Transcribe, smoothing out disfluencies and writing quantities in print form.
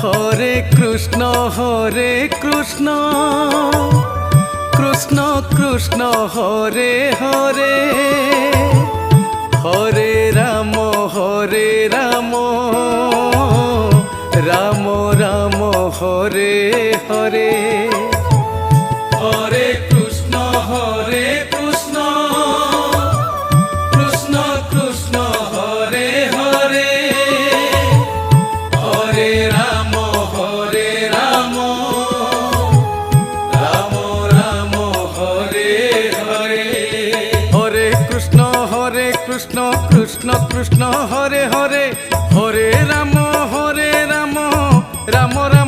Hare Krishna Krishna Krishna Hare Hare Hare Ram Ram Ram Hare Hare Hare Krishna Krishna Krishna Hare Hare Hare Ram Ram Ram Hare Hare Hare Krishna Krishna Krishna Hare Hare Hare Ram Ram Ram